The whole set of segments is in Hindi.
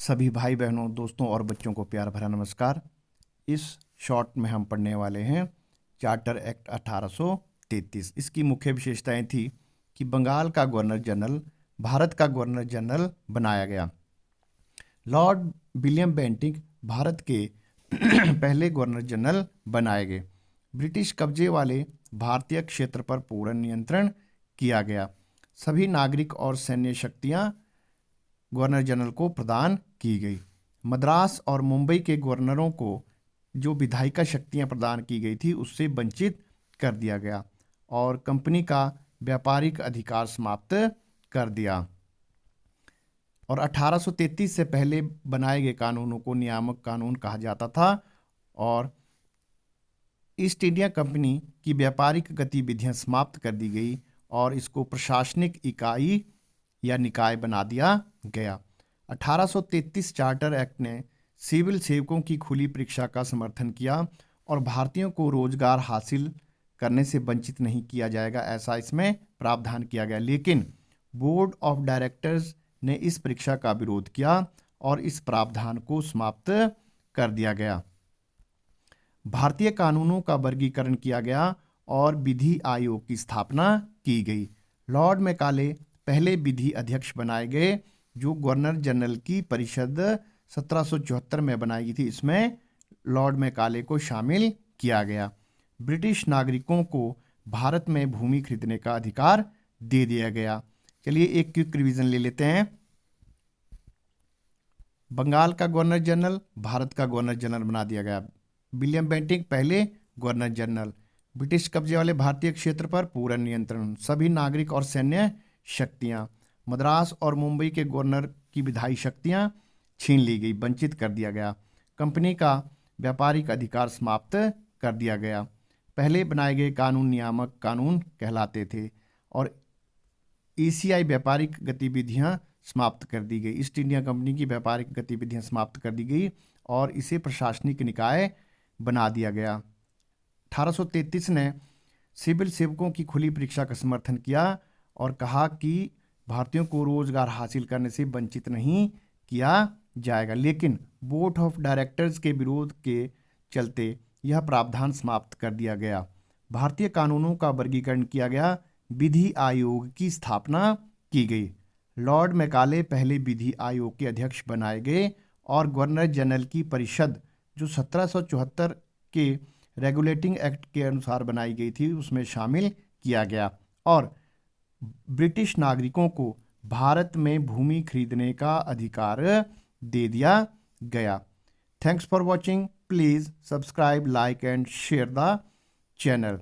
सभी भाई बहनों, दोस्तों और बच्चों को प्यार भरा नमस्कार। इस शॉर्ट में हम पढ़ने वाले हैं चार्टर एक्ट 1833। इसकी मुख्य विशेषताएं थी कि बंगाल का गवर्नर जनरल भारत का गवर्नर जनरल बनाया गया। लॉर्ड विलियम बेंटिक भारत के पहले गवर्नर जनरल बनाए गए। ब्रिटिश कब्जे वाले भारतीय क्षेत्र पर पूर्ण नियंत्रण किया गया। सभी नागरिक और सैन्य शक्तियां गवर्नर जनरल को प्रदान की गई। मद्रास और मुंबई के गवर्नरों को जो विधायिका शक्तियां प्रदान की गई थी उससे वंचित कर दिया गया और कंपनी का व्यापारिक अधिकार समाप्त कर दिया। और 1833 से पहले बनाए गए कानूनों को नियामक कानून कहा जाता था और ईस्ट इंडिया कंपनी की व्यापारिक गतिविधियां समाप्त कर दी गई और इसको प्रशासनिक इकाई या निकाय बना दिया गया। 1833 चार्टर एक्ट ने सिविल सेवकों की खुली परीक्षा का समर्थन किया और भारतीयों को रोजगार हासिल करने से वंचित नहीं किया जाएगा, ऐसा इसमें प्रावधान किया गया। लेकिन बोर्ड ऑफ डायरेक्टर्स ने इस परीक्षा का विरोध किया और इस प्रावधान को समाप्त कर दिया गया। भारतीय कानूनों का वर्गीकरण किया गया और विधि आयोग की स्थापना की गई। लॉर्ड मैकाले पहले विधि अध्यक्ष बनाए गए, जो गवर्नर जनरल की परिषद 1774 में बनाई गई थी। इसमें लॉर्ड मैकाले को शामिल किया गया। ब्रिटिश नागरिकों को भारत में भूमि खरीदने का अधिकार दे दिया गया। चलिए एक क्विक रिवीजन ले लेते हैं। बंगाल का गवर्नर जनरल भारत का गवर्नर जनरल बना दिया गया। विलियम बेंटिक पहले गवर्नर जनरल। ब्रिटिश कब्जे वाले भारतीय क्षेत्र पर पूर्ण नियंत्रण। सभी नागरिक और सैन्य शक्तियां। मद्रास और मुंबई के गवर्नर की विधायी शक्तियां छीन ली गई, वंचित कर दिया गया। कंपनी का व्यापारिक अधिकार समाप्त कर दिया गया। पहले बनाए गए कानून नियामक कानून कहलाते थे और एशियाई व्यापारिक गतिविधियां समाप्त कर दी गई। ईस्ट इंडिया कंपनी की व्यापारिक गतिविधियां समाप्त कर दी गई और इसे प्रशासनिक निकाय बना दिया गया। 1833 ने सिविल सेवकों की खुली परीक्षा का समर्थन किया और कहा कि भारतीयों को रोजगार हासिल करने से वंचित नहीं किया जाएगा। लेकिन बोर्ड ऑफ डायरेक्टर्स के विरोध के चलते यह प्रावधान समाप्त कर दिया गया। भारतीय कानूनों का वर्गीकरण किया गया। विधि आयोग की स्थापना की गई। लॉर्ड मैकाले पहले विधि आयोग के अध्यक्ष बनाए गए और गवर्नर जनरल की परिषद जो 1774 के रेगुलेटिंग एक्ट के अनुसार बनाई गई थी उसमें शामिल किया गया और ब्रिटिश नागरिकों को भारत में भूमि खरीदने का अधिकार दे दिया गया। Thanks for watching. Please subscribe, like and share the channel.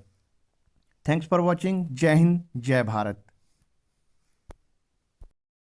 Thanks for watching. जय हिंद, जय भारत।